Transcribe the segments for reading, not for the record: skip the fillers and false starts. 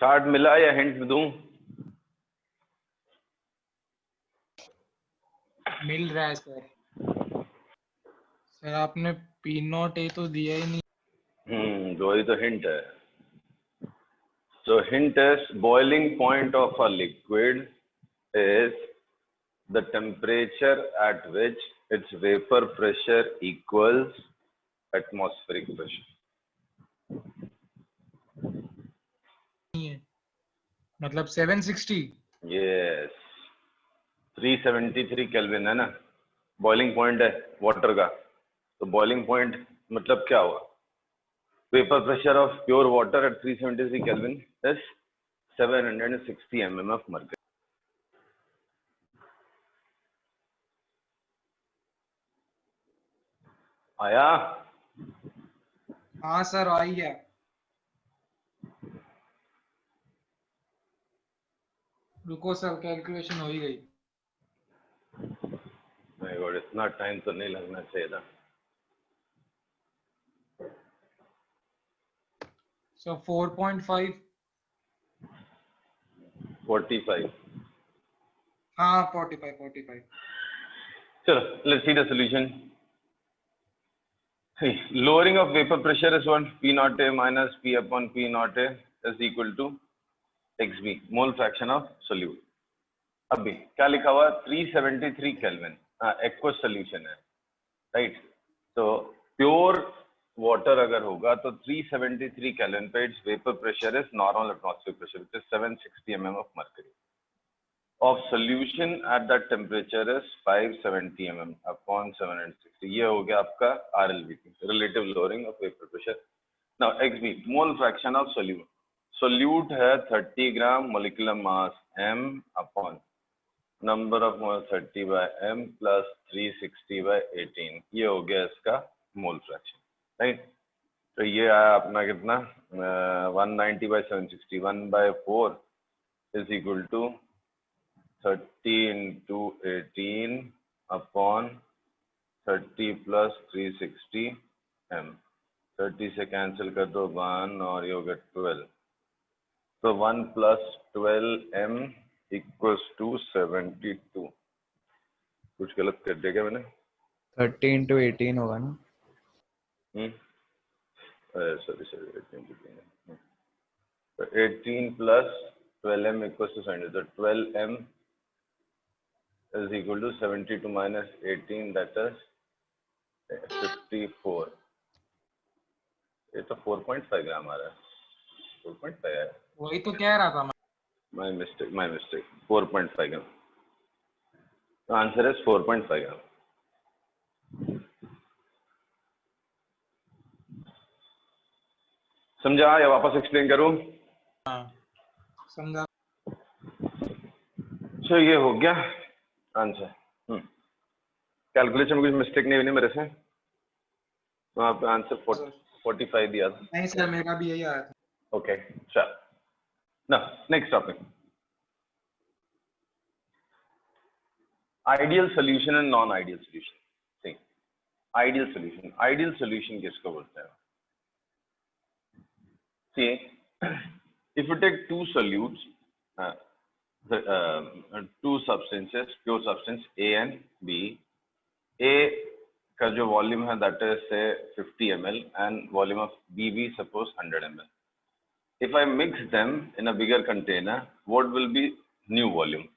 Chart मिला या hint दूं? मिल रहा है सर। सर आपने पी नॉट ए तो दिया ही नहीं। वही तो हिंट है। So hint is boiling point of a liquid is the temperature at which its vapor pressure equals atmospheric pressure. मतलब 760। Yes, 373 केल्विन है ना, बॉइलिंग पॉइंट है वाटर का। तो बॉइलिंग पॉइंट मतलब क्या हुआ? Vapor pressure of pure water at 373 Kelvin is 760 mm of mercury. आया? हाँ सर आई है। रुको सर कैलकुलेशन हो ही गई। My God, इतना टाइम तो नहीं लगना चाहिए था। So 4.5। 45. हाँ 45। चलो, let's see the solution. See, lowering of vapor pressure is what? P naught A minus P upon P naught A is equal to XB, mole fraction of solute. अभी क्या लिखा हुआ? 373 केल्विन एक्वस सोल्यूशन है, right? तो pure water अगर होगा तो 373 kelvin पे it's vapour pressure is normal atmospheric pressure which is 760 mm of mercury. Of solution at that temperature is 570 mm upon 760. ये हो गया आपका RLVP, relative lowering of vapor pressure. Now XB, mole fraction of solute. Solute है 30 ग्राम, molecular mass m upon number of moles 30 by m plus 360 by 18. ये हो गया इसका mole fraction, right? तो ये आया अपना कितना? 190 by 760. 1 by 4 is equal to 30 into 18 upon 30 plus 360 m. 30 से कैंसिल कर दो 1 और ये हो गया 12. तो 1 plus 12 m equals to 72. कुछ गलत कर दिया क्या मैंने? 30 into 18 होगा ना? Sorry 18 plus 12m equals to 70. So 12m is equal to 72 minus 18, that is 54. ये तो 4.5 ग्राम आ रहा है। 4.5 है, वही तो कह रहा था मैं। my mistake. 4.5 gram. The answer is 4.5 ग्राम। समझा या वापस एक्सप्लेन करूं? हाँ समझा। So ये हो गया आंसर। कैलकुलेशन में कुछ मिस्टेक नहीं हुई मेरे से? वहाँ पे आंसर 45 दिया था। नहीं सर मेरा भी यही आया था। ओके चल, ना next topic, ideal solution and non ideal solution. ठीक, आइडियल सॉल्यूशन किसको बोलते हैं? See, if you take two solutes, two substances, pure substance A and B, A का जो वॉल्यूम है that is say 50 ml and volume of B suppose 100 ml. If I mix them in a bigger container, what will be new volume?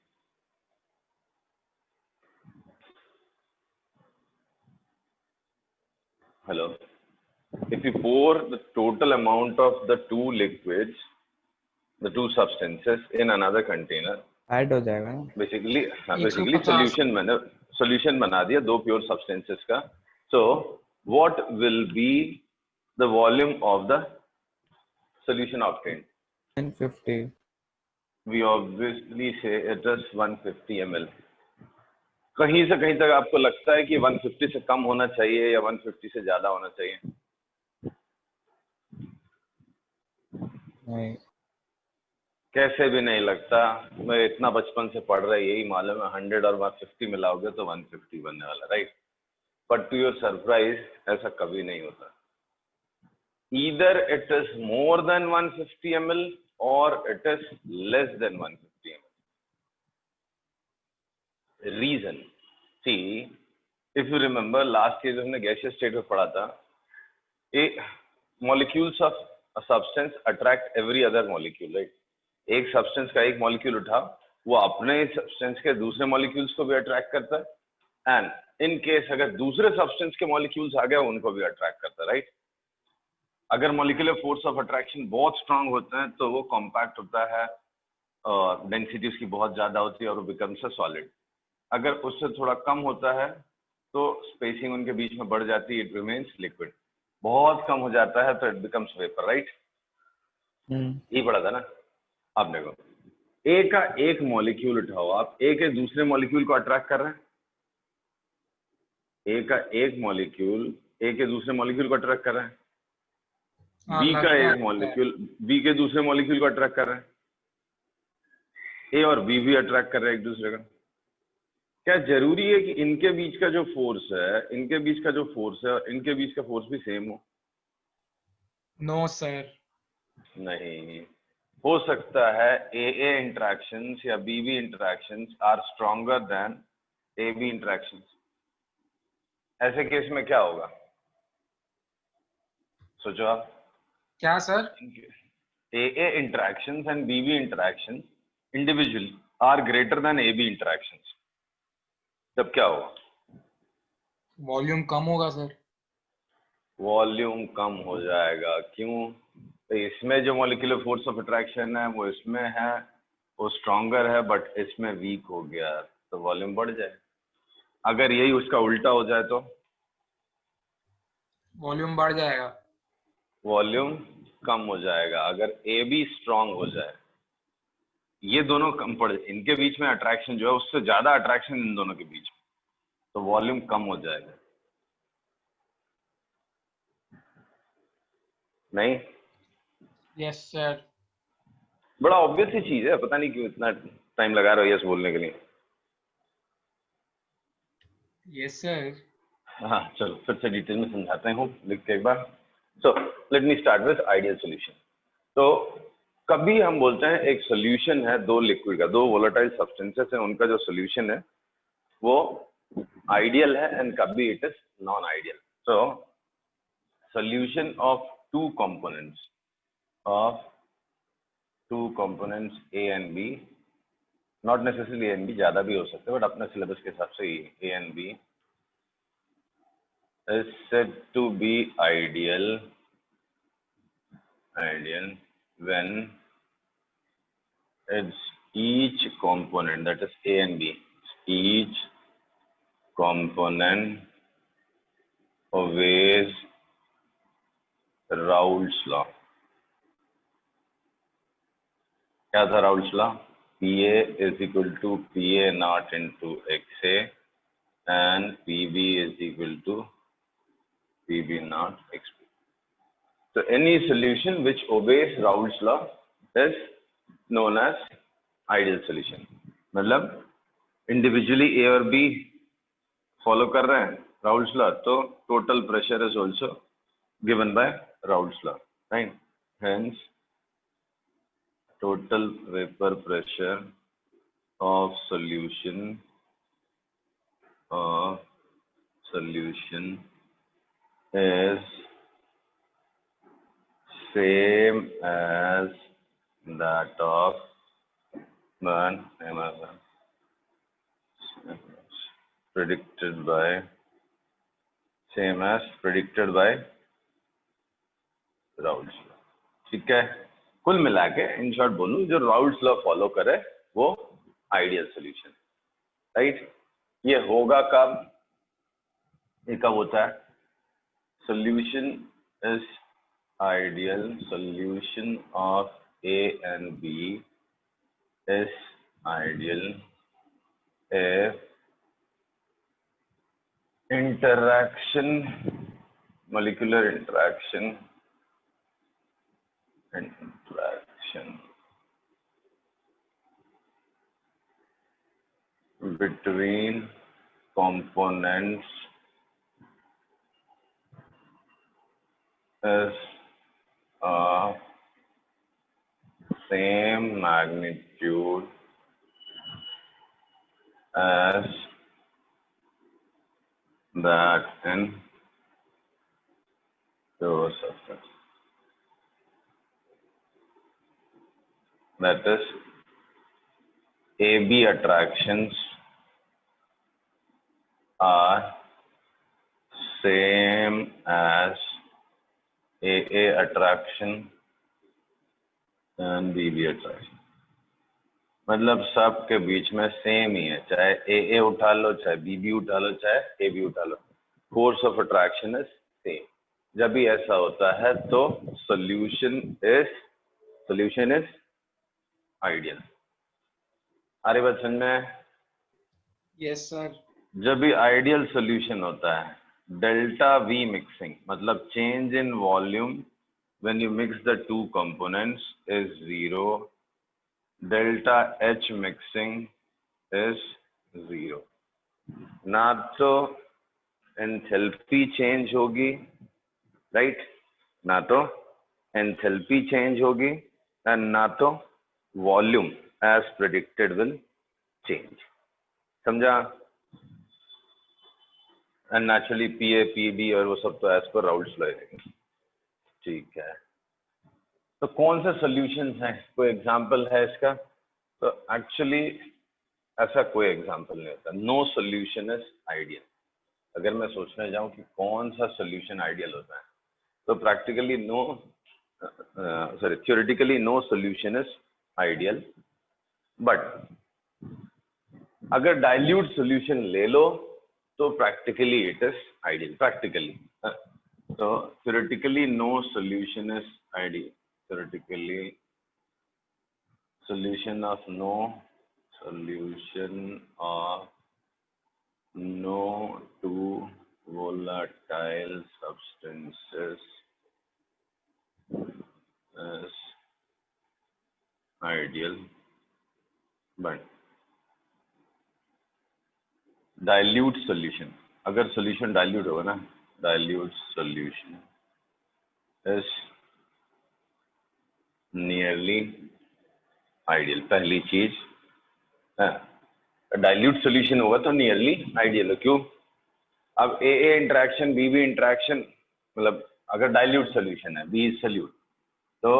Hello. If you pour the total amount of the two liquids, the two substances in another container, add हो जाएगा ना? basically 150 solution बना दिया दो pure substances का. So what will be the volume of the solution obtained? 150. We obviously say it is 150 ml. कहीं से कहीं तक आपको लगता है कि 150 से कम होना चाहिए या 150 से ज्यादा होना चाहिए? नहीं, कैसे भी नहीं लगता। मैं इतना बचपन से पढ़ रहा है, यही मालूम है 100 और 150 मिलाओगे तो 150 बनने वाला, right? But to your surprise ऐसा कभी नहीं होता। Either it is more than 150 ml or it is less than 150 ml. Reason, see, if you remember last year हमने gaseous state में पढ़ा था, molecules of a substance attract every other molecule, right? एक substance का एक molecule उठा, वो अपने substance के दूसरे molecules को भी attract करता है, and in case अगर दूसरे substance के molecules आ गए उनको भी attract करता है, right? अगर molecular force of attraction बहुत strong होता है तो वो compact होता है, density उसकी बहुत ज्यादा होती है और वो becomes a solid. अगर उससे थोड़ा कम होता है तो spacing उनके बीच में बढ़ जाती है, it remains liquid. बहुत कम हो जाता है तो it becomes vapor, right? ये पढ़ा था ना? आप देखो, ए का एक मॉलिक्यूल उठाओ, आप ए के दूसरे मॉलिक्यूल को अट्रैक्ट कर रहे हैं, ए का एक मॉलिक्यूल ए के दूसरे मॉलिक्यूल को अट्रैक्ट कर रहे हैं, बी का एक मॉलिक्यूल बी के दूसरे मॉलिक्यूल को अट्रैक्ट कर रहे हैं, ए और बी भी अट्रैक्ट कर रहे हैं एक दूसरे का. क्या जरूरी है कि इनके बीच का जो फोर्स है, इनके बीच का जो फोर्स है, इनके बीच का फोर्स भी सेम हो? No sir. नहीं, हो सकता है ए इंटरेक्शंस या B interactions are stronger than A B interactions. ऐसे केस में क्या होगा, सोचो आप. क्या sir? A interactions and B interactions individually are greater than A B interactions. तब क्या होगा? वॉल्यूम कम होगा सर. वॉल्यूम कम हो जाएगा. क्यों? तो इसमें जो मॉलिक्यूलर फोर्स ऑफ अट्रैक्शन है वो इसमें है, वो स्ट्रॉन्गर है, बट इसमें वीक हो गया तो वॉल्यूम बढ़ जाए. अगर यही उसका उल्टा हो जाए तो वॉल्यूम बढ़ जाएगा. वॉल्यूम कम हो जाएगा. अगर ए बी स्ट्रॉन्ग हो जाए, ये दोनों कम पड़, इनके बीच में अट्रैक्शन जो है उससे ज्यादा अट्रैक्शन इन दोनों के बीच में, तो वॉल्यूम कम हो जाएगा. नहीं? Yes sir. बड़ा ऑब्वियस ही चीज है, पता नहीं क्यों इतना टाइम लगा रहे हो यस बोलने के लिए. Yes sir. हाँ चलो फिर से डिटेल में समझाते हूँ लिख के एक बार. So let me start with ideal solution. तो कभी हम बोलते हैं एक सॉल्यूशन है दो लिक्विड का, दो वोलेटाइल सब्सटेंसेस है, उनका जो सॉल्यूशन है वो आइडियल है एंड कभी it is non ideal. So solution of two components A and B, not necessarily A and B, ज्यादा भी हो सकते हैं, बट अपने सिलेबस के हिसाब से A and B is said to be ideal when it's each component, that is A and B, each component obeys Raoult's law. क्या था Raoult's law? PA is equal to PA naught into XA and PB is equal to PB naught XB. So any solution which obeys Raoult's law is known as ideal solution. मतलब individually A और B follow कर रहे हैं Raoult's law, तो total pressure is also given by Raoult's law, right? Hence total vapor pressure of solution is same as that of predicted by Raoult's law. ठीक है, कुल मिला के इन शॉर्ट बोलूं, जो राउल्ट्स लॉ फॉलो करे वो आइडियल सॉल्यूशन, राइट? ये होगा कब? ये कब होता है? Solution is ideal, solution of A and B is ideal if molecular interaction between components is same magnitude as that in pure substance. That is, AB attractions are same as AA attraction and BB attraction. मतलब सब के बीच में same ही है, चाहे AA उठा लो, चाहे BB उठा लो, चाहे AB उठा लो, force of attraction is same. जब भी ऐसा होता है तो सॉल्यूशन इज आइडियल. अरे बात समझ में? Yes sir. जब भी आइडियल सॉल्यूशन होता है, डेल्टा V मिक्सिंग मतलब change in volume when you mix the two components is 0. Delta H mixing is 0. ना तो एंथैल्पी चेंज होगी, राइट, ना तो एंथैल्पी चेंज होगी एंड ना तो volume as predicted will change. समझा? एंड नेचुरली PA PB और वो सब तो एज पर राउल्ट्स लॉ रहेंगे. ठीक है, तो कौन से सॉल्यूशंस हैं? कोई एग्जांपल है इसका? तो एक्चुअली ऐसा कोई एग्जांपल नहीं होता. No solution is ideal. अगर मैं सोचने जाऊं कि कौन सा सॉल्यूशन आइडियल होता है, तो practically theoretically no solution is ideal, but अगर dilute solution ले लो तो practically it is ideal. Practically, so theoretically no solution is ideal. Theoretically solution of no two volatile substances is ideal, but dilute solution, अगर solution dilute होगा ना, dilute solution is nearly ideal. पहली चीज, dilute solution होगा तो nearly ideal. क्यों? अब AA interaction BB interaction, मतलब अगर dilute solution है, B is solute, तो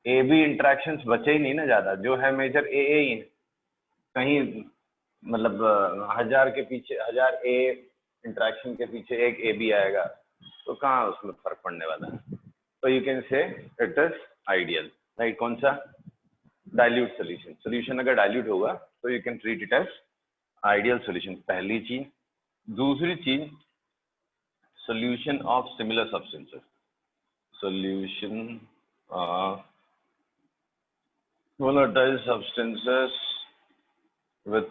AB इंटरेक्शंस बचे ही नहीं ना ज्यादा, जो है मेजर AA ही है. कहीं मतलब 1000 के पीछे 1000 A इंटरेक्शन के पीछे एक AB आएगा, तो कहाँ उसमें फर्क पड़ने वाला है. तो you can say it is ideal, right. कौन सा? Dilute solution. सॉल्यूशन अगर डाइल्यूट होगा तो you can treat it as ideal solution. पहली चीज. दूसरी चीज, solution of similar substances. Solution of volatile substances with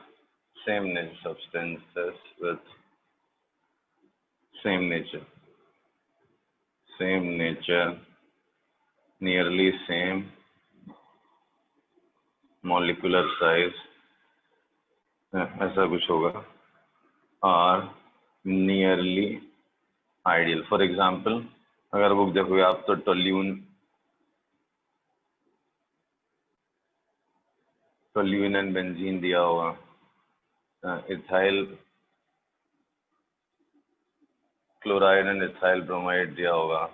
same nature. Substances with same nature, nearly same molecular size, ऐसा कुछ होगा, और नियरली आइडियल. फॉर एग्जाम्पल अगर बुक देखोगे आप तो टोल्यूइन एंड बेंजीन दिया होगा, ethyl chloride and ethyl bromide दिया होगा.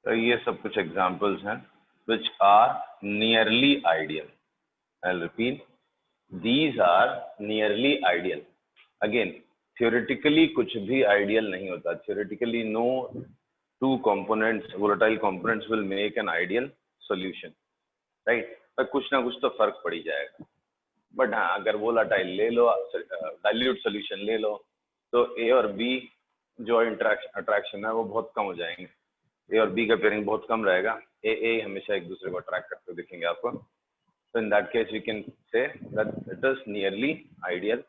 तो ये सब कुछ एग्जाम्पल्स हैं which are nearly ideal. I'll repeat, these are nearly ideal. Again, theoretically कुछ भी ideal नहीं होता. Theoretically no two components, volatile components will make an ideal solution, right? पर कुछ ना कुछ तो फर्क पड़ ही जाएगा. बट हाँ, अगर volatile ले लो, dilute solution ले लो, तो A और B जो अट्रैक्शन है वो बहुत कम हो जाएंगे. A और B का पेयरिंग बहुत कम रहेगा. A हमेशा एक दूसरे को अट्रैक्ट करते दिखेंगे आपको. So in that case we can say that it is nearly ideal.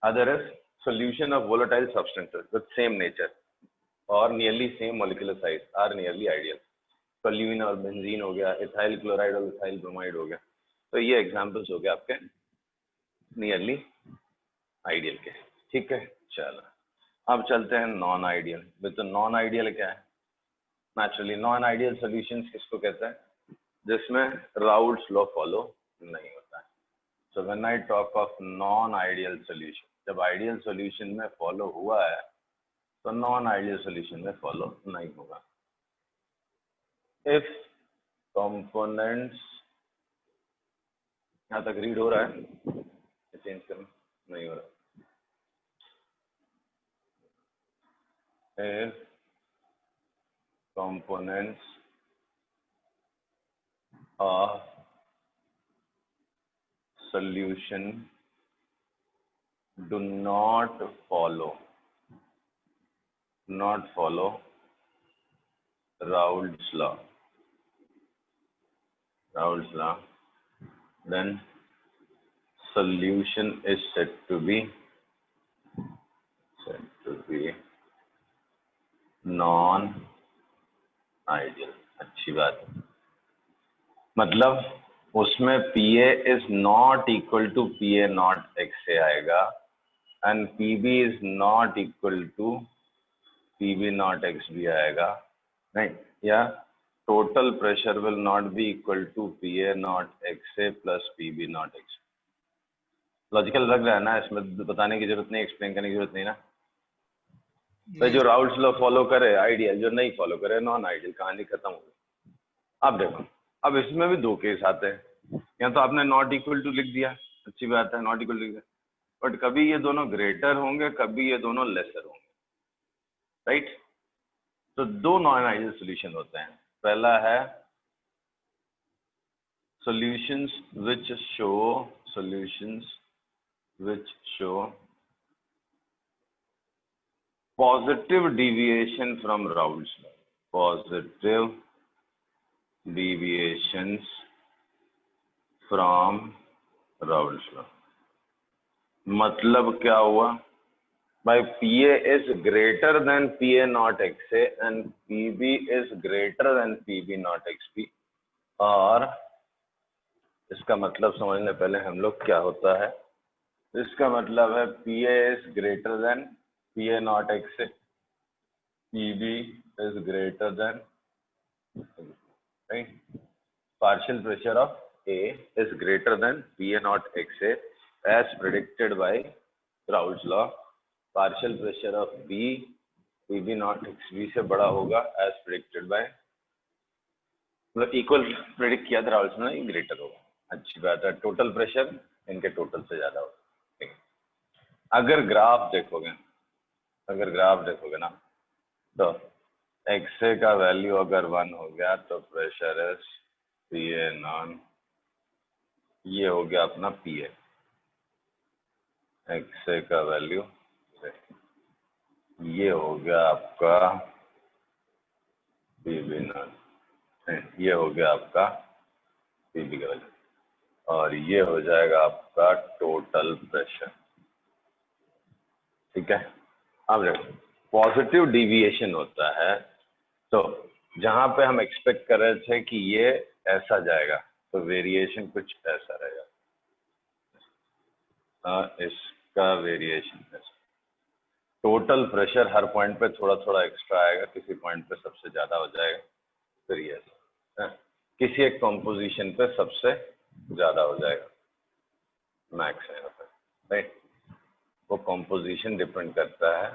Other is solution of volatile substances with same nature or nearly same molecular size are nearly ideal. Toluene और benzene हो गया, ethyl chloride और ethyl bromide हो गया. तो ये examples हो गए आपके नियरली आइडियल के. ठीक है, चलो अब चलते हैं नॉन आइडियल. तो नॉन आइडियल क्या है? नेचुरली नॉन आइडियल सॉल्यूशंस किसको कहते हैं? जिसमें राउल्ट्स लॉ फॉलो नहीं होता है। So when I talk of non ideal solution, जब आइडियल सॉल्यूशन में फॉलो हुआ है तो नॉन आइडियल सॉल्यूशन में फॉलो नहीं होगा। इफ कंपोनेंट्स, यहाँ तक रीड हो रहा है, चेंज करना नहीं हो रहा। If components of solution do not follow Raoult's law, then solution is said to be non ideal. अच्छी बात है, मतलब उसमें P A is not equal to P A nought X से आएगा and P B is not equal to P B nought X भी आएगा, नहीं, या total pressure will not be equal to P A nought X A plus P B nought X. Logical लग रहा है ना, इसमें बताने की जरूरत नहीं, एक्सप्लेन करने की जरूरत नहीं ना। भाई जो राउल्ट्स लॉ फॉलो करे आइडियल, जो नहीं फॉलो करे नॉन आइडियल, कहानी खत्म हो गई। अब देखो, अब इसमें भी दो केस आते हैं। या तो आपने नॉट इक्वल टू लिख दिया, अच्छी बात है, नॉट इक्वल टू लिख दिया, बट कभी ये दोनों ग्रेटर होंगे, कभी ये दोनों लेसर होंगे, राइट। तो दो नॉन आइडियल सॉल्यूशन होते हैं। पहला है solutions which show positive deviation from Raoult's law, positive deviations from Raoult's law। मतलब क्या हुआ भाई, PA is greater than PA not XA and PB is greater than PB not XB। और इसका मतलब समझने पहले हम लोग क्या होता है, इसका मतलब है PA is greater than PA not XA, PB is greater than, right? Partial pressure of A is greater than PA not XA as predicted by Raoult's law। Partial pressure of B PB not XB से बड़ा होगा as predicted by, मतलब equal predict किया था Raoult's ने, greater होगा। अच्छी बात है, टोटल प्रेशर इनके टोटल से ज्यादा होगा। ठीक है, अगर ग्राफ देखोगे ना, तो एक्सए का वैल्यू अगर 1 हो गया तो pressure is P a non, ये हो गया अपना पी ए, एक्सए का वैल्यू ये हो गया आपका पी बी नॉन, ये हो गया आपका पी बी का वैल्यू, और ये हो जाएगा आपका टोटल प्रेशर। ठीक है, अब देखो पॉजिटिव डिविएशन होता है, तो जहां पे हम एक्सपेक्ट कर रहे थे कि ये ऐसा जाएगा तो वेरिएशन कुछ ऐसा रहेगा, इसका वेरिएशन ऐसा। टोटल प्रेशर हर पॉइंट पे थोड़ा थोड़ा एक्स्ट्रा आएगा, किसी पॉइंट पे सबसे ज्यादा हो जाएगा, फिर ये ऐसा, किसी एक कंपोजिशन पे सबसे ज्यादा हो जाएगा, मैक्स है राइट। वो कंपोजिशन डिपेंड करता है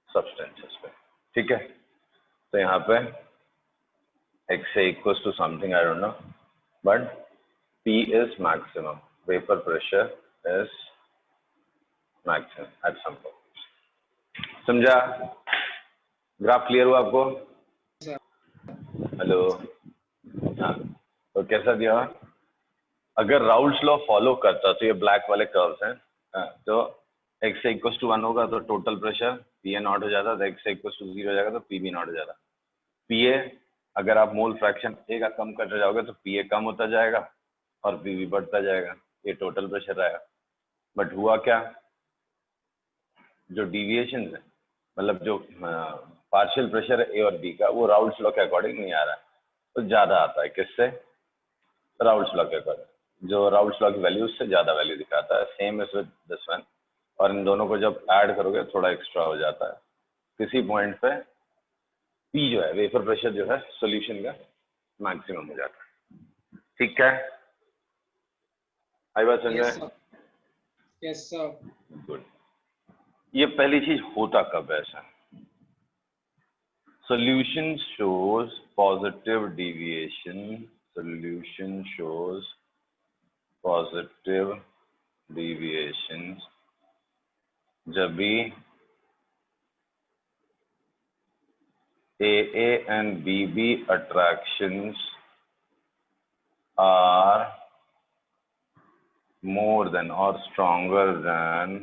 सब्सटेंसेस पे। ठीक है, तो यहाँ पे x equals to something I don't know, but P is maximum, vapour pressure is maximum at some point. समझा? ग्राफ क्लियर हुआ आपको? हेलो, हाँ, तो कैसा दिया? अगर राउल्ट्स लॉ फॉलो करता तो ये ब्लैक वाले कर्व्स हैं, तो x इक्वल्स टू 1 होगा तो टोटल प्रेशर P नॉट हो जाता, तो x इक्वल्स टू 0 हो जाएगा तो P नॉट हो जाता। P अगर आप मोल फ्रैक्शन ए का कम करते जाओगे तो P कम होता जाएगा और P बढ़ता जाएगा, ये टोटल प्रेशर रहेगा। बट हुआ क्या, जो डिविएशन है, मतलब जो पार्शियल प्रेशर है ए और बी का, वो राउल्ट्स लॉ के अकॉर्डिंग नहीं आ रहा है, तो ज्यादा आता है। किससे? राउल्ट्स लॉ के अकॉर्डिंग, जो राउल्ट्स लॉ की वैल्यू से ज्यादा वैल्यू दिखाता है। Same is with this one, और इन दोनों को जब ऐड करोगे थोड़ा एक्स्ट्रा हो जाता है। किसी पॉइंट पे P जो है, वेपर प्रेशर जो है सॉल्यूशन का, मैक्सिमम हो जाता है। ठीक है, आई बात समझ Yes, में? sir. Yes, sir. गुड। ये पहली चीज होता कब है ऐसा? Solution shows positive deviation. Solution shows positive deviations जब भी AA and BB attractions are more than or stronger than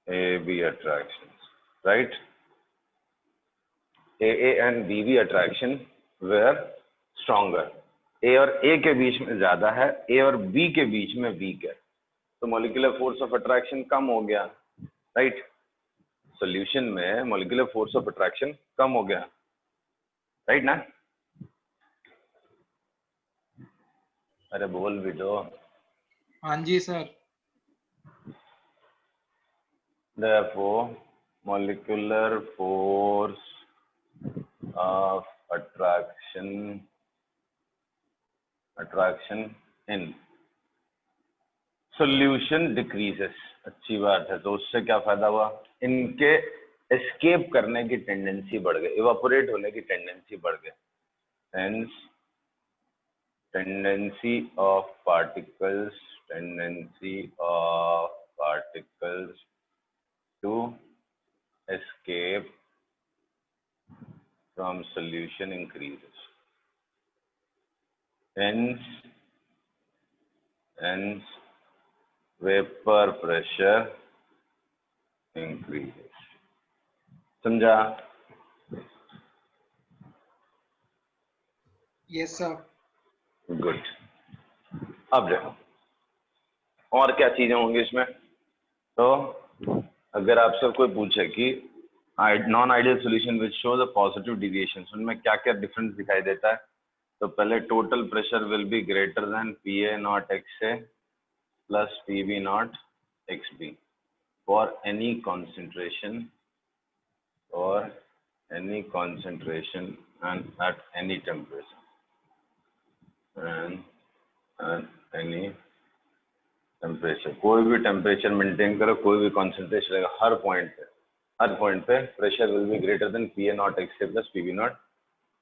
AB attractions, right? AA and BB attraction were stronger. A और A के बीच में ज्यादा है, A और B के बीच में वीक है, तो मॉलिक्यूलर फोर्स ऑफ अट्रैक्शन कम हो गया, राइट? सॉल्यूशन में मॉलिक्यूलर फोर्स ऑफ अट्रैक्शन कम हो गया, राइट ना? अरे बोल भी दो। हाँ जी sir. Therefore, molecular force of attraction in solution decreases. अच्छी बात है, तो उससे क्या फायदा हुआ? इनके एस्केप करने की टेंडेंसी बढ़ गई, इवापोरेट होने की टेंडेंसी बढ़ गई। Hence, tendency of particles to escape from solution increases. Hence vapor pressure increases. समझा? Yes, sir. गुड। अब देखो और क्या चीजें होंगी इसमें। तो अगर आपसे कोई पूछे कि non ideal solution which show the positive deviation, उनमें क्या क्या डिफरेंस दिखाई देता है? तो पहले total pressure will be greater than PA not XA plus PB not XB for any concentration and at any temperature and any temperature. कोई भी टेम्परेचर मेंटेन करो, कोई भी कॉन्सेंट्रेशन रहेगा, हर पॉइंट पे pressure will be greater than PA not XA plus PB not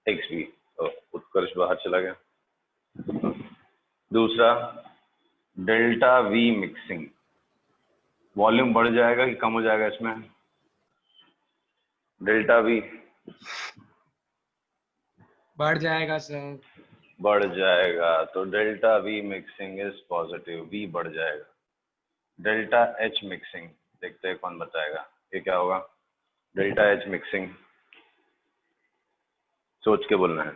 XB। उत्कर्ष बाहर चला गया। दूसरा, डेल्टा V मिक्सिंग, वॉल्यूम बढ़ जाएगा कि कम हो जाएगा इसमें? डेल्टा V बढ़ जाएगा सर। बढ़ जाएगा, तो delta V mixing is positive, V बढ़ जाएगा। डेल्टा H मिक्सिंग, देखते हैं कौन बताएगा ये क्या होगा। डेल्टा H मिक्सिंग, सोच के बोलना है।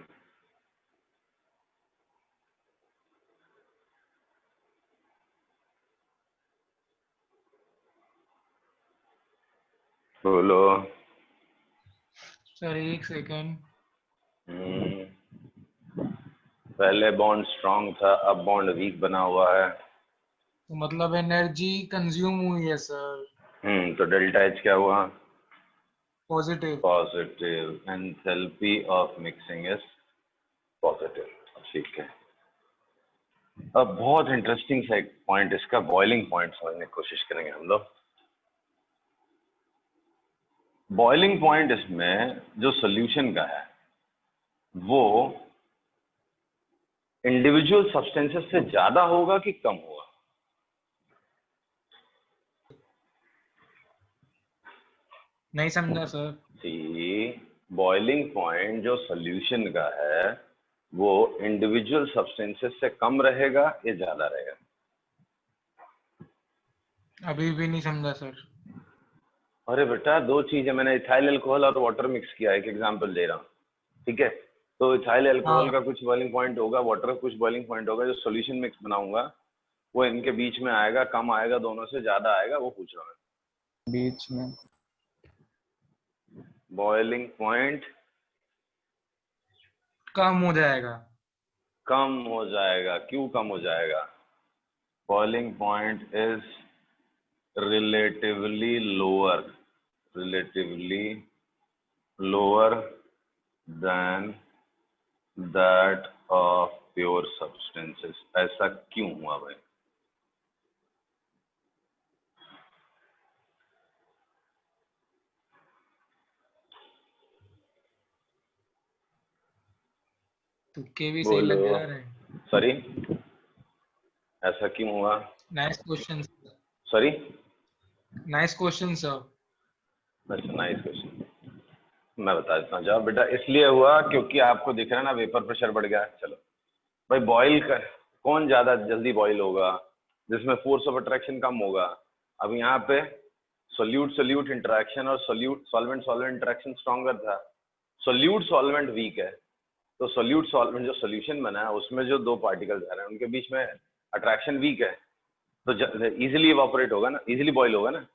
बोलो। सर एक सेकेंड। पहले बॉन्ड स्ट्रांग था, अब बॉन्ड वीक बना हुआ है। तो मतलब एनर्जी कंज्यूम हुई है सर। तो डेल्टा H क्या हुआ? Positive. Positive. Enthalpy of mixing is positive. ठीक है। अब बहुत इंटरेस्टिंग सा एक पॉइंट, इसका बॉइलिंग पॉइंट समझने की कोशिश करेंगे हम लोग। बॉइलिंग पॉइंट इसमें जो सॉल्यूशन का है वो इंडिविजुअल सब्सटेंसेस से ज्यादा होगा कि कम होगा? नहीं समझा सर। बॉइलिंग पॉइंट जो सॉल्यूशन का है वो इंडिविजुअल सब्सटेंसेस से कम रहेगा या ज्यादा रहेगा? अभी भी नहीं समझा सर। अरे बेटा, दो चीजें, मैंने इथाइल अल्कोहल और वाटर मिक्स किया, एक एग्जांपल दे रहा हूँ, ठीक है? तो इथाइल अल्कोहल का कुछ बॉइलिंग पॉइंट होगा, वाटर का कुछ बॉइलिंग पॉइंट होगा। जो सॉल्यूशन मिक्स बनाऊंगा वो इनके बीच में आएगा, कम आएगा, दोनों से ज्यादा आएगा, वो पूछ रहा हूँ। बीच में। बॉइलिंग पॉइंट कम हो जाएगा। कम हो जाएगा। क्यों कम हो जाएगा? Boiling point is relatively lower than that of pure substances. ऐसा क्यों हुआ भाई? तुक्के भी सही बोलो, लग जा रहे हैं। सॉरी, ऐसा क्यों हुआ? Nice question, sorry, nice question sir. अच्छा नाइस क्वेश्चन। मैं बता देता हूँ जवाब बेटा। इसलिए हुआ क्योंकि आपको दिख रहा है ना वेपर प्रेशर बढ़ गया। चलो भाई, बॉयल कर कौन ज्यादा जल्दी बॉयल होगा? जिसमें फोर्स ऑफ अट्रैक्शन कम होगा। अब यहाँ पे सोल्यूट सोल्यूट इंटरेक्शन और solute solvent solvent interaction stronger था, सोल्यूट सॉल्वेंट वीक है। तो सोल्यूट सॉल्वेंट जो सोल्यूशन बना है उसमें जो दो पार्टिकल्स आ रहे हैं उनके बीच में अट्रैक्शन वीक है, तो इजीली इवापोरेट होगा ना, इजीली बॉयल होगा ना।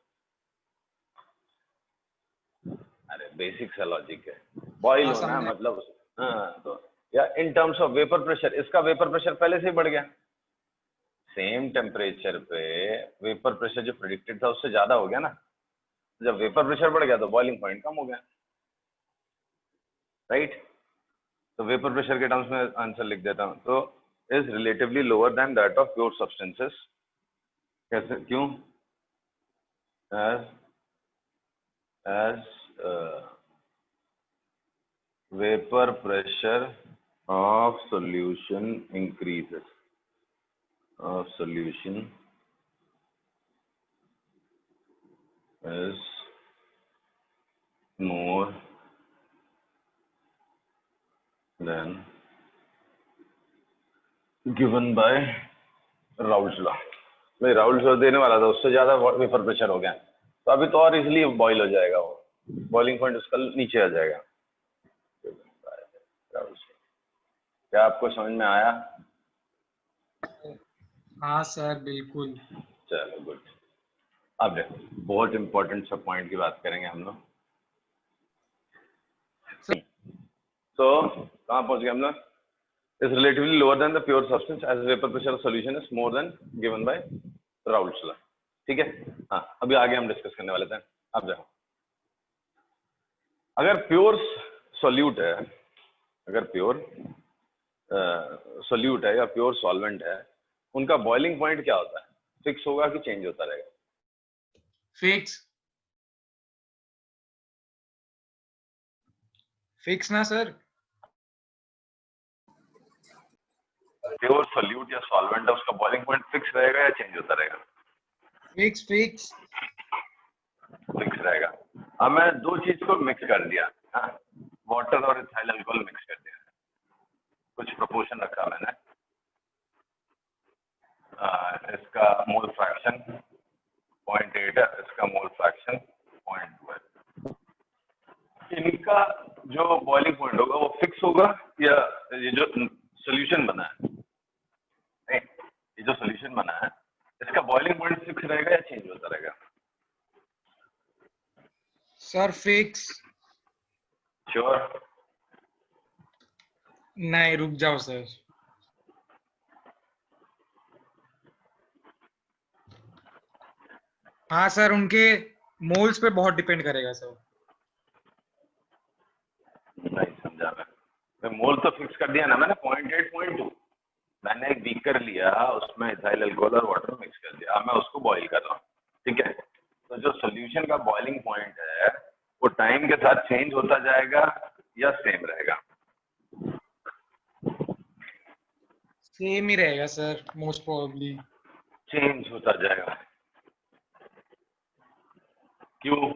अरे बेसिक सा लॉजिक है, बॉयल हाँ होना समझे। मतलब। हाँ तो या in terms of vapour pressure, इसका वेपर प्रेशर पहले से ही बढ़ गया। सेम टेम्परेचर पे वेपर प्रेशर जो प्रेडिक्टेड था उससे ज्यादा हो गया ना। जब वेपर प्रेशर बढ़ गया तो बॉइलिंग पॉइंट कम हो गया, राइट? तो वेपर प्रेशर के टर्म्स में आंसर लिख देता हूं, तो is relatively lower than that of pure substances. कैसे, क्यों? as vapor pressure of solution increases, is more than given by Raoult's law. भाई राउल्स लॉ देने वाला था, उससे ज्यादा वेपर प्रेशर हो गया, तो अभी तो और इजिली बॉईल हो जाएगा, वो बॉइलिंग पॉइंट उसका नीचे आ जाएगा। क्या आपको समझ में आया? हाँ सर बिल्कुल। चलो गुड। अब देखो, बहुत इंपॉर्टेंट सब पॉइंट की बात करेंगे हम लोग। तो कहाँ पहुंच गए हम लोग? is relatively lower than the pure substance as vapor pressure of solution is more than given by Raoult's law। ठीक है, हाँ अभी आगे हम डिस्कस करने वाले थे। अब देखो, अगर प्योर सोल्यूट है, अगर प्योर सोल्यूट है या प्योर सॉल्वेंट है, उनका बॉइलिंग पॉइंट क्या होता है? फिक्स होगा कि चेंज होता रहेगा? फिक्स, फिक्स ना सर। प्योर सोल्यूट या सॉल्वेंट है, उसका बॉइलिंग पॉइंट फिक्स रहेगा या चेंज होता रहेगा? Fix fix. फिक्स रहेगा। अब मैं दो चीज को मिक्स कर दिया, वाटर और इथाइल अल्कोहल मिक्स कर दिया, कुछ प्रोपोर्शन रखा मैंने। इसका मोल फ्रैक्शन 0.8 है, इसका मोल फ्रैक्शन 0.2 है। इनका जो बॉइलिंग पॉइंट होगा वो फिक्स होगा, या ये जो सोल्यूशन बना है, नहीं, ये जो सोल्यूशन बना है इसका बॉइलिंग पॉइंट फिक्स रहेगा या चेंज होता रहेगा? Sir fix. श्योर? नहीं रुक जाओ सर। हाँ सर, उनके मोल्स पे बहुत डिपेंड करेगा सर। नहीं समझा मैं मोल तो फिक्स कर दिया ना मैंने, 0.8 0.2। मैंने एक बीकर लिया, उसमें इथाइल अल्कोहल और वाटर मिक्स कर दिया, अब मैं उसको बॉईल कर रहा हूँ, ठीक है? तो जो सोल्यूशन का बॉइलिंग पॉइंट है वो टाइम के साथ चेंज होता जाएगा या सेम रहेगा? सेम ही रहेगा सर, मोस्ट प्रोबेबली। चेंज होता जाएगा। क्यों?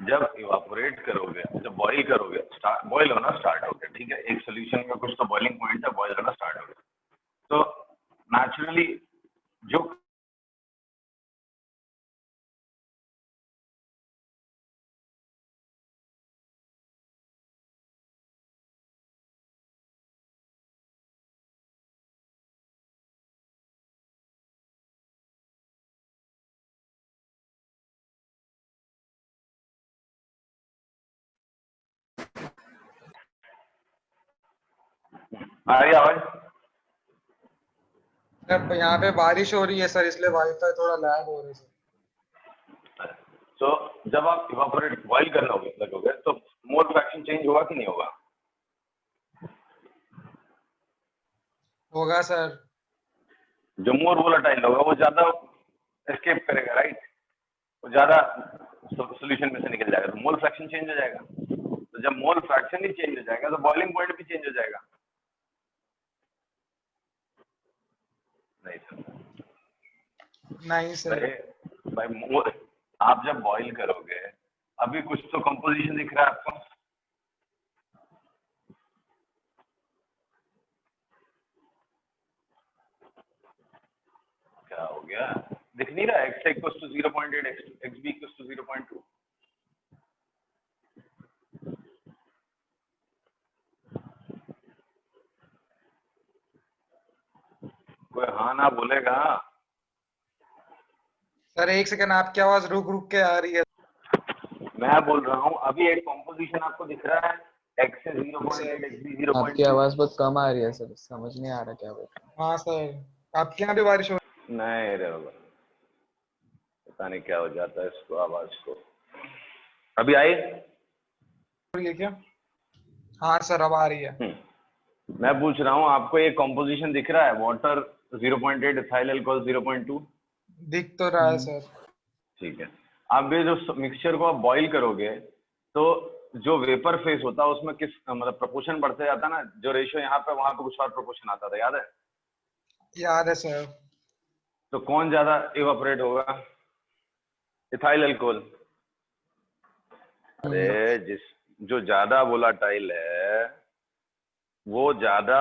जब इवापोरेट करोगे, जब बॉईल करोगे, बॉईल होना स्टार्ट हो गया, ठीक है? एक सोल्यूशन का कुछ तो बॉइलिंग पॉइंट है, बॉईल होना स्टार्ट हो गया, तो नेचुरली जो आ रही आवाज? सर यहाँ पे बारिश हो रही है सर, इसलिए वाईफाई थोड़ा लैग हो रहा है सर। तो जब आप इवापोरेट बॉईल करना लगोगे तो मोल फ्रैक्शन चेंज होगा कि नहीं होगा? होगा सर। जो मोर वोलेटाइल होगा वो ज्यादा एस्केप करेगा, राइट, वो ज्यादा सोल्यूशन में से निकल जाएगा, तो मोल फ्रैक्शन चेंज हो जाएगा। तो जब मोल फ्रैक्शन ही चेंज हो जाएगा तो बॉइलिंग पॉइंट भी चेंज हो जाएगा। नहीं सर, नहीं सर। भाई आप जब बॉईल करोगे अभी कुछ तो कंपोजिशन दिख रहा है आपको, क्या हो गया, दिख नहीं रहा? x equals to 0.8, xb equals to 0.2। कोई हाँ ना बोलेगा? सर एक सेकंड, आपकी आवाज रुक रुक के आ रही है। मैं बोल रहा हूँ अभी एक कंपोजिशन आपको दिख रहा है, x से 0.8, xb आपकी 0.2। आवाज बहुत कम आ रही है सर, समझ नहीं आ रहा क्या बोल रहे हाँ सर, आपके यहाँ भी बारिश हो नहीं रे बाबा, पता नहीं क्या हो जाता है इसको, आवाज को। अभी आई? रही है क्या? हाँ सर, अब आ रही है। मैं पूछ रहा हूँ आपको एक कंपोजिशन दिख रहा है, वाटर 0.8, इथाइल अल्कोहल 0.2। दिख तो रहा है सर। ठीक है, अब ये जो मिक्सचर को आप बॉईल करोगे तो जो वेपर फेस होता है उसमें किस मतलब प्रोपोर्शन बढ़ते जाता है ना, जो रेशियो यहाँ पे वहां पे कुछ और प्रोपोर्शन आता था, याद है? याद है सर। तो कौन ज्यादा इवापोरेट होगा? Ethyl alcohol. अरे जो ज्यादा वोलाटाइल है वो ज्यादा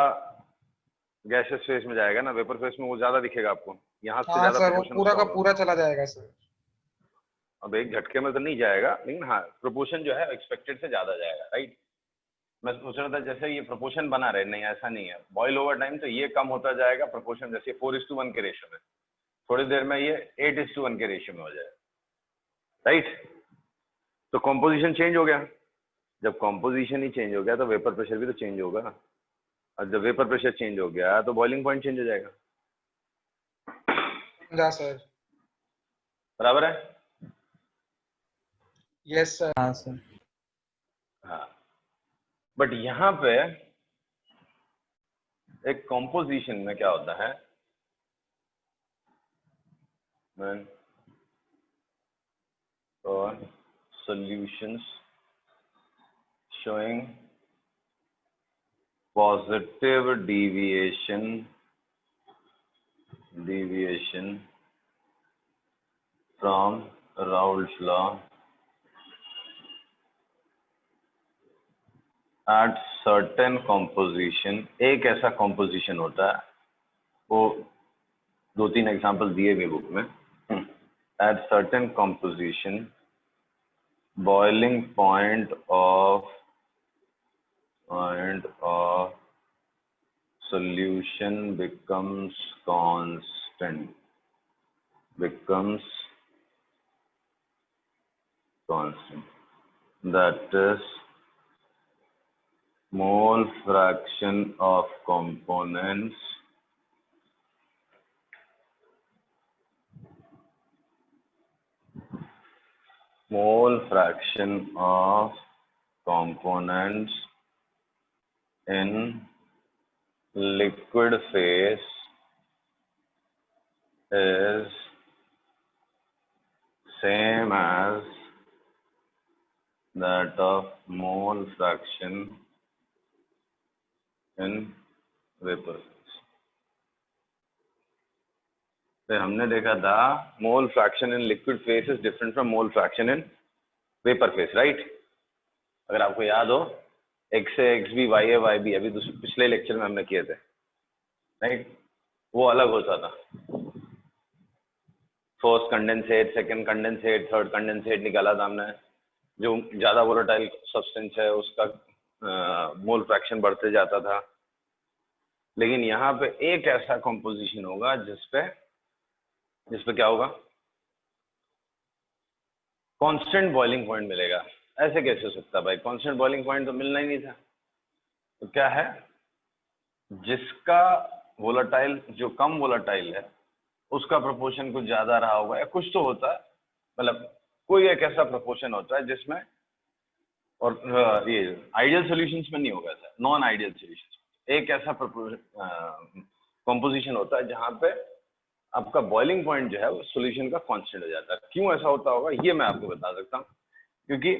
गैसेस फेस में जाएगा ना, वेपर फेस में वो ज्यादा दिखेगा आपको, यहाँ से हाँ ज्यादा सर, वो प्रोपोर्शन पूरा उसका का होगा। पूरा चला जाएगा सर। अब एक झटके में तो नहीं जाएगा, लेकिन हाँ प्रोपोर्शन जो है एक्सपेक्टेड से ज्यादा जाएगा, राइट। मैं सोच रहा था जैसे ये प्रोपोर्शन बना रहे, नहीं ऐसा नहीं है, बॉयल ओवर टाइम तो ये कम होता जाएगा प्रोपोर्शन, जैसे 4:1 के रेशियो में, थोड़ी देर में ये 8:1 के रेशियो में हो जाएगा, राइट। तो कॉम्पोजिशन चेंज हो गया, जब कॉम्पोजिशन ही चेंज हो गया तो वेपर प्रेशर भी तो चेंज होगा, और जब वेपर प्रेशर चेंज हो गया तो बॉइलिंग पॉइंट चेंज हो जाएगा, समझा सर। बराबर है? Yes sir. हाँ सर। हाँ, बट यहाँ पे एक कॉम्पोजिशन में क्या होता है, और solutions showing positive deviation from Raoult's law at certain composition। एक ऐसा composition होता है, वो 2-3 एग्जाम्पल दिए हुए बुक में। at certain composition boiling point of solution becomes constant, that is mole fraction of components in liquid phase is same as that of mole fraction in vapor phase। फिर हमने देखा था mole fraction in liquid phase is different from mole fraction in vapour face, right. अगर आपको याद हो, x ए x B Y ए Y B, अभी पिछले लेक्चर में हमने किए थे, राइट। वो अलग होता था, first condensate, second condensate, third condensate निकाला था हमने। जो ज्यादा वोलेटाइल सब्सटेंस है उसका मोल फ्रैक्शन बढ़ते जाता था। लेकिन यहाँ पे एक ऐसा कॉम्पोजिशन होगा जिसपे क्या होगा, कांस्टेंट बॉइलिंग पॉइंट मिलेगा। ऐसे कैसे हो सकता भाई, कांस्टेंट बॉइलिंग पॉइंट तो मिलना ही नहीं था। तो क्या है, जिसका वोलेटाइल, जो कम वोलेटाइल है उसका प्रोपोर्शन कुछ ज्यादा रहा होगा, या कुछ तो होता है, मतलब कोई एक ऐसा प्रोपोर्शन होता है जिसमें, और ये आइडियल सॉल्यूशंस में नहीं होगा सर, नॉन आइडियल सॉल्यूशंस एक ऐसा कॉम्पोजिशन होता है जहां पे आपका बॉइलिंग पॉइंट जो है वो सॉल्यूशन का कांस्टेंट हो जाता है। क्यों ऐसा होता होगा ये मैं आपको बता सकता हूँ, क्योंकि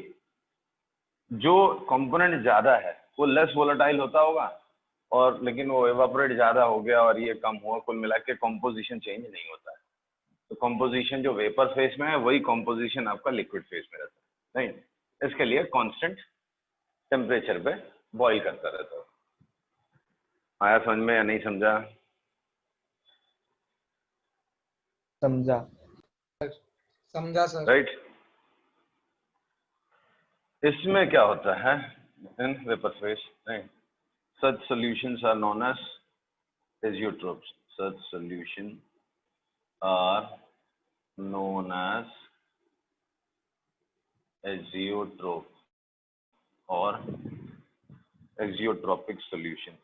जो कंपोनेंट ज्यादा है वो लेस वोलेटाइल होता होगा, और लेकिन वो एवापोरेट ज्यादा हो गया और ये कम हुआ, कुल मिला के कॉम्पोजिशन चेंज नहीं होता है। तो कॉम्पोजिशन जो वेपर फेस में है वही कॉम्पोजिशन आपका लिक्विड फेस में रहता है। नहीं, इसके लिए कांस्टेंट टेम्परेचर पे बॉईल करता रहता है। आया समझ में या नहीं समझा? समझा। समझा सर। राइट। इसमें क्या होता है इन वेपर फेस? नहीं, such solutions are known as azeotropes. Such solutions are known as azeotrope or azeotropic solution.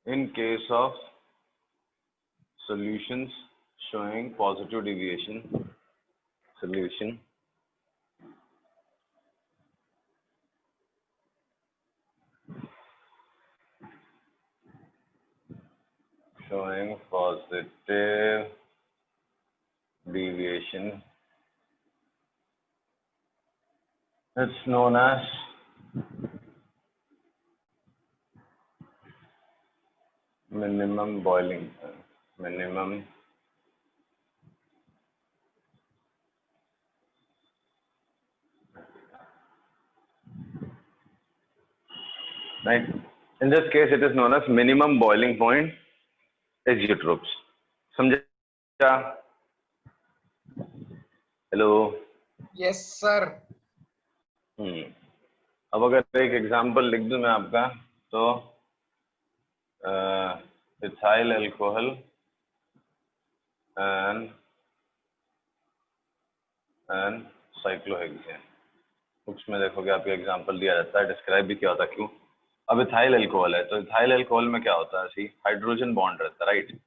In case of solutions showing positive deviation, solution showing positive deviation, it's known as minimum boiling point. Minimum right. In this case, it is known as minimum boiling point azeotropes. समझा? Hello. Yes sir. अब अगर एक example लिख दूं मैं आपका, तो ethyl alcohol and cyclohexane. Books में देखोगे आपको एग्जांपल दिया जाता है, डिस्क्राइब भी क्या होता है क्यों। अब इथाइल अल्कोहल है, तो इथाइल अल्कोहल में क्या होता है, सी हाइड्रोजन बॉन्ड रहता है, राइट।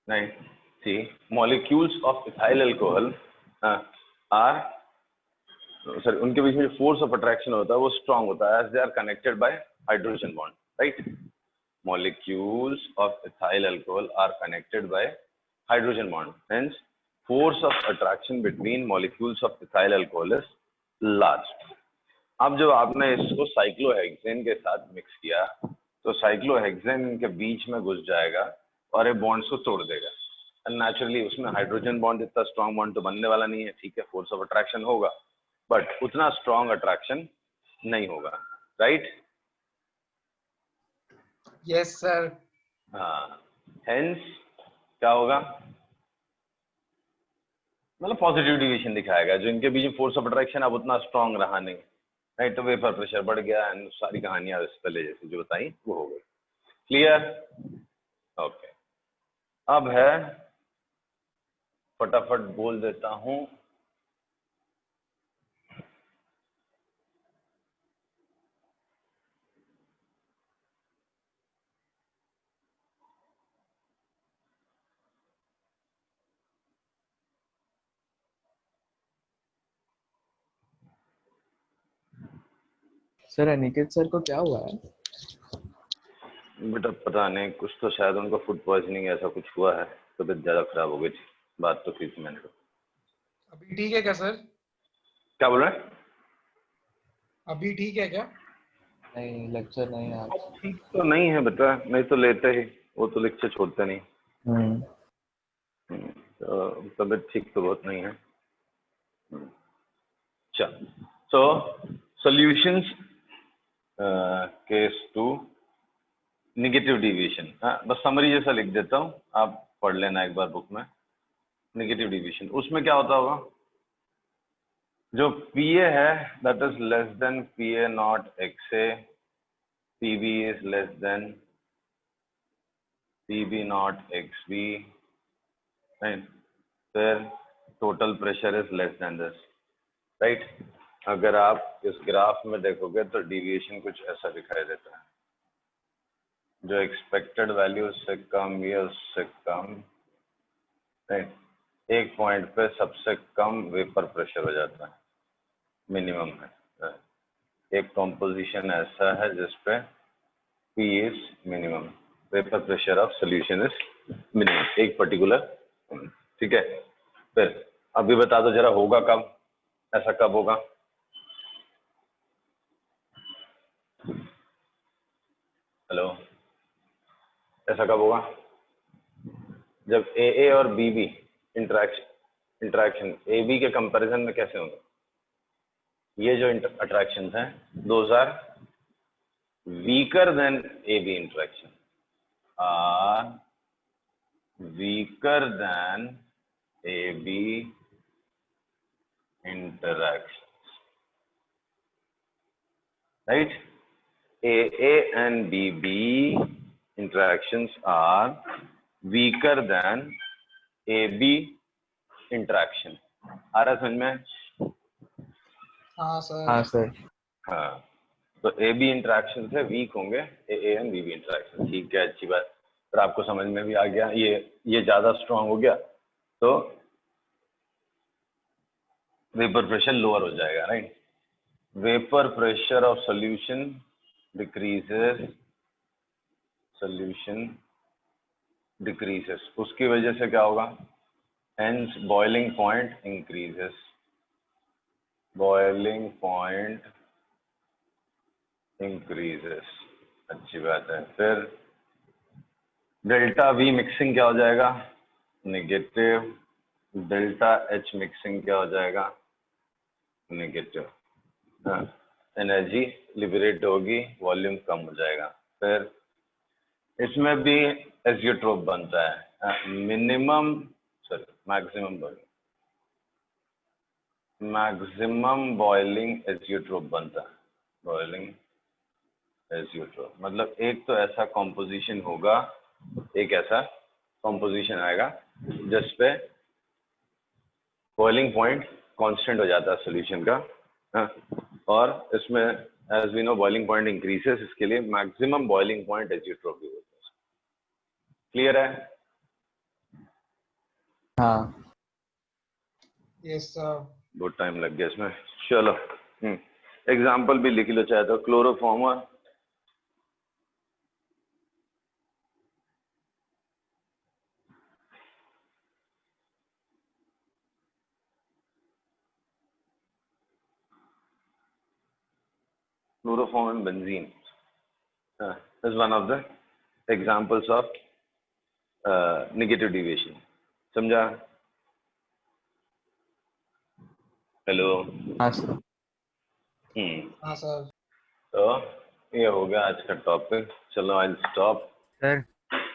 नहीं, see molecules of ethyl alcohol are, sir उनके बीच में जो फोर्स ऑफ अट्रैक्शन होता है वो स्ट्रांग होता है, as they are connected by hydrogen bond, right. Molecules of ethyl alcohol are connected by hydrogen bond. Hence, force of attraction between molecules of ethyl alcohol is large. अब जब आपने इसको cyclohexane के साथ मिक्स किया, तो साइक्लोहेक्सेन के बीच में घुस जाएगा और ये बॉन्ड्स को तोड़ देगा। नेचुरली उसमें हाइड्रोजन बॉन्ड इतना स्ट्रॉन्ग बॉन्ड तो बनने वाला नहीं है, ठीक है, फोर्स ऑफ अट्रैक्शन होगा बट उतना स्ट्रॉन्ग अट्रैक्शन नहीं होगा, राइट। Yes sir. हाँ, हेंस क्या होगा, मतलब पॉजिटिव डिवीजन दिखाएगा, जो इनके बीच में फोर्स ऑफ अट्रैक्शन अब उतना स्ट्रांग रहा नहीं, राइट। तो वेपर प्रेशर बढ़ गया एंड सारी कहानियां इस पहले जैसे जो बताई वो हो गई। क्लियर? ओके। अब है, फटाफट बोल देता हूं, सर अनिकेत सर को क्या हुआ है? बेटा पता नहीं, कुछ तो शायद उनको फूड पॉइजनिंग ऐसा कुछ हुआ है, तबीयत ज्यादा खराब हो गई थी, बात तो की थी मैंने। अभी ठीक है क्या सर? क्या बोल रहे हैं? अभी ठीक है क्या? नहीं, लेक्चर नहीं है आज। ठीक तो नहीं है बेटा, नहीं तो लेते ही, वो तो लेक्चर छोड़ते नहीं। तो तबीयत ठीक तो बहुत नहीं है। चल, so solutions case two negative deviation, बस समरी जैसा लिख देता हूँ, आप पढ़ लेना एक बार बुक में। नेगेटिव डिविएशन उसमें क्या होता होगा, जो PA है that is less than PA not XA, PB is less than PB not XB, right. फिर total pressure is less than this, right. अगर आप इस ग्राफ में देखोगे तो डिविएशन कुछ ऐसा दिखाई देता है, जो एक्सपेक्टेड वैल्यू उससे कम या उससे कम, नहीं, एक पॉइंट पे सबसे कम वेपर प्रेशर हो जाता है, मिनिमम है। एक कॉम्पोजिशन ऐसा है जिसपे P is minimum, vapour pressure of solution is minimum, एक पर्टिकुलर, ठीक है। फिर अभी बता दो जरा, होगा कब, ऐसा कब होगा? हेलो, ऐसा कब होगा? जब ए और बी इंटरेक्शन ए बी के कंपैरिजन में कैसे होंगे? ये जो अट्रैक्शन हैं those are weaker than A B interaction, are weaker than A B interaction, right? AA and BB interactions are weaker than AB interaction. आ रहा समझ में? हाँ सर। हाँ सर। हाँ, तो AB इंटरेक्शन से वीक होंगे AA and BB इंटरेक्शन, ठीक है, अच्छी बात। फिर आपको समझ में भी आ गया, ये ज्यादा स्ट्रांग हो गया तो वेपर प्रेशर लोअर हो जाएगा, right? Vapour pressure of solution decreases, solution decreases, उसकी वजह से क्या होगा? Hence boiling point increases, boiling point increases, अच्छी बात है। फिर डेल्टा वी मिक्सिंग क्या हो जाएगा? नेगेटिव। डेल्टा एच मिक्सिंग क्या हो जाएगा? नेगेटिव। हाँ, एनर्जी लिबरेट होगी, वॉल्यूम कम हो जाएगा। फिर इसमें भी एजियोट्रोप बनता है, मैक्सिमम बॉइलिंग एजियोट्रोप बनता है, बॉइलिंग एजियोट्रोप मतलब एक तो ऐसा कॉम्पोजिशन होगा, एक ऐसा कॉम्पोजिशन आएगा जिसपे बॉइलिंग पॉइंट कांस्टेंट हो जाता है सॉल्यूशन का, हाँ? और इसमें as we know boiling point increases, इसके लिए मैक्सिमम बॉइलिंग पॉइंट एजियोट्रोप भी होता है। क्लियर है? हाँ। Yes sir. बहुत टाइम लग गया इसमें, चलो एग्जाम्पल भी लिख लो चाहे तो। क्लोरोफॉर्मर, chloroform and benzene is one of the examples of negative deviation. समझा? हेलो? हाँ सर। हाँ सर। तो ये हो गया आज का टॉपिक। चलो आई स्टॉप। सर